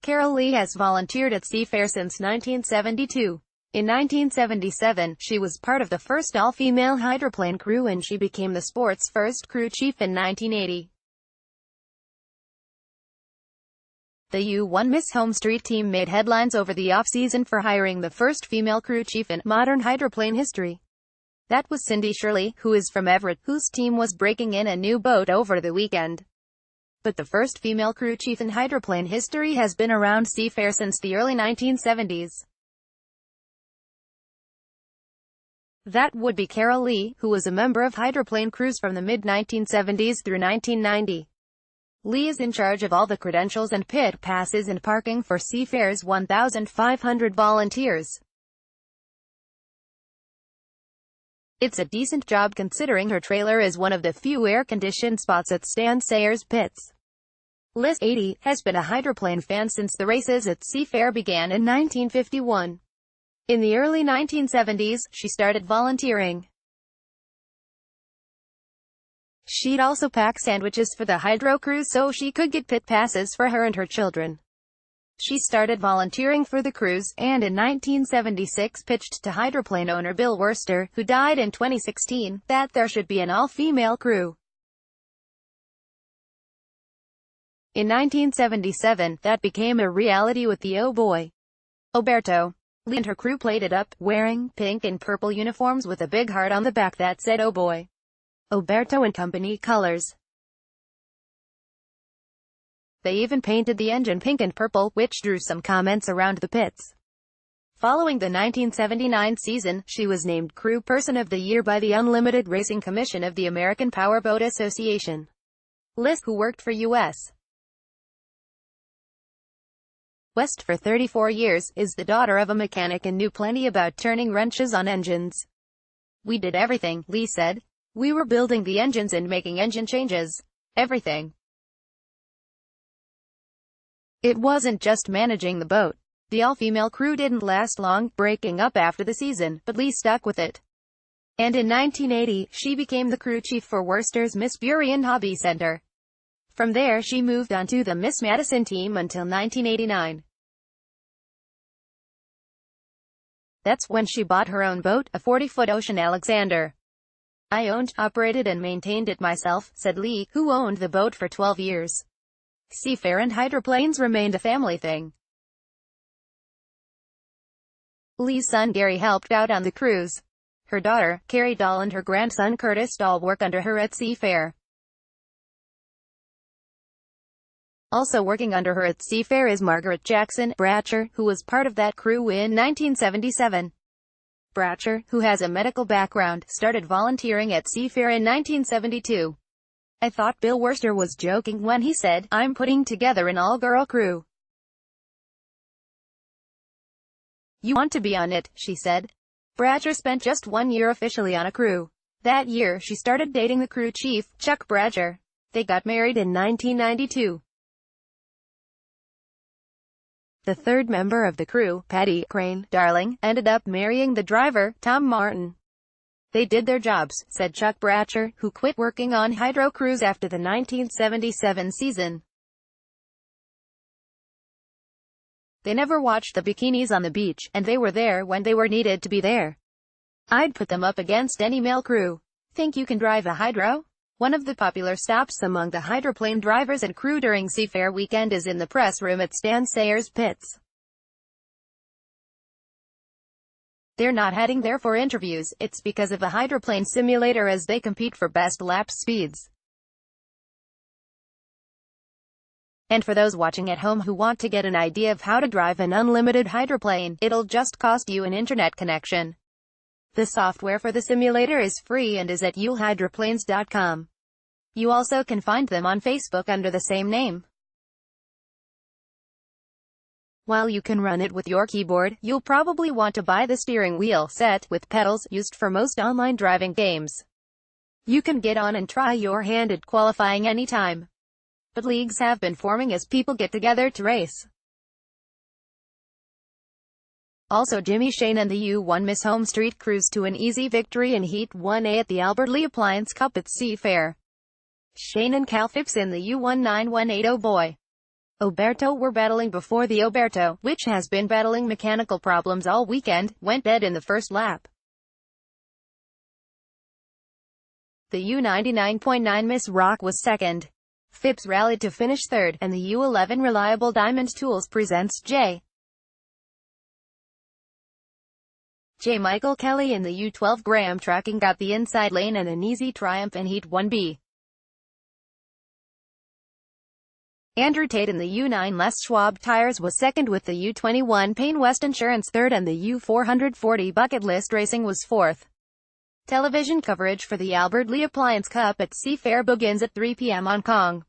Carol Lee has volunteered at Seafair since 1972. In 1977, she was part of the first all-female hydroplane crew and she became the sport's first crew chief in 1980. The U1 Miss Home Street team made headlines over the off-season for hiring the first female crew chief in modern hydroplane history. That was Cindy Shirley, who is from Everett, whose team was breaking in a new boat over the weekend. But the first female crew chief in hydroplane history has been around Seafair since the early 1970s. That would be Carol Lee, who was a member of hydroplane crews from the mid-1970s through 1990. Lee is in charge of all the credentials and pit passes and parking for Seafair's 1,500 volunteers. It's a decent job considering her trailer is one of the few air-conditioned spots at Stan Sayers pits. Liz, 80, has been a hydroplane fan since the races at Seafair began in 1951. In the early 1970s, she started volunteering. She'd also pack sandwiches for the hydro crews so she could get pit passes for her and her children. She started volunteering for the crews, and in 1976 pitched to hydroplane owner Bill Worster, who died in 2016, that there should be an all-female crew. In 1977, that became a reality with the Oh Boy! Oberto. Lee and her crew played it up, wearing pink and purple uniforms with a big heart on the back that said Oh Boy! Oberto and Company colors. They even painted the engine pink and purple, which drew some comments around the pits. Following the 1979 season, she was named Crew Person of the Year by the Unlimited Racing Commission of the American Powerboat Association. Liz, who worked for U.S. West for 34 years, is the daughter of a mechanic and knew plenty about turning wrenches on engines. "We did everything," Lee said. "We were building the engines and making engine changes. Everything. It wasn't just managing the boat." The all-female crew didn't last long, breaking up after the season, but Lee stuck with it. And in 1980, she became the crew chief for Worcester's Miss Burien Hobby Center. From there she moved on to the Miss Madison team until 1989. That's when she bought her own boat, a 40-foot Ocean Alexander. "I owned, operated and maintained it myself," said Lee, who owned the boat for 12 years. Seafair and hydroplanes remained a family thing. Lee's son Gary helped out on the cruise. Her daughter, Carrie Dahl, and her grandson Curtis Dahl work under her at Seafair. Also working under her at Seafair is Margaret Jackson Bratcher, who was part of that crew in 1977. Bratcher, who has a medical background, started volunteering at Seafair in 1972. "I thought Bill Worster was joking when he said, 'I'm putting together an all-girl crew.' You want to be on it," she said. Bratcher spent just 1 year officially on a crew. That year she started dating the crew chief, Chuck Bratcher. They got married in 1992. The third member of the crew, Patty Crane Darling, ended up marrying the driver, Tom Martin. "They did their jobs," said Chuck Bratcher, who quit working on hydro crews after the 1977 season. "They never watched the bikinis on the beach, and they were there when they were needed to be there. I'd put them up against any male crew. Think you can drive a hydro?" One of the popular stops among the hydroplane drivers and crew during Seafair weekend is in the press room at Stan Sayers pits. They're not heading there for interviews, it's because of a hydroplane simulator as they compete for best lap speeds. And for those watching at home who want to get an idea of how to drive an unlimited hydroplane, it'll just cost you an internet connection. The software for the simulator is free and is at ulhydroplanes.com. You also can find them on Facebook under the same name. While you can run it with your keyboard, you'll probably want to buy the steering wheel set, with pedals, used for most online driving games. You can get on and try your hand at qualifying anytime. But leagues have been forming as people get together to race. Also, Jimmy Shane and the U1 Miss Home Street cruised to an easy victory in Heat 1A at the Albert Lee Appliance Cup at Seafair. Shane and Cal Phipps in the U1 918 Oh Boy! Oberto were battling before the Oberto, which has been battling mechanical problems all weekend, went dead in the first lap. The U99.9 Miss Rock was second. Phipps rallied to finish third, and the U11 Reliable Diamond Tools presents J. Michael Kelly in the U12 Graham Tracking got the inside lane and an easy triumph in Heat 1B. Andrew Tate in the U9 Les Schwab Tires was second with the U21 Payne West Insurance third and the U440 Bucket List Racing was fourth. Television coverage for the Albert Lee Appliance Cup at Seafair begins at 3 p.m. on Kong.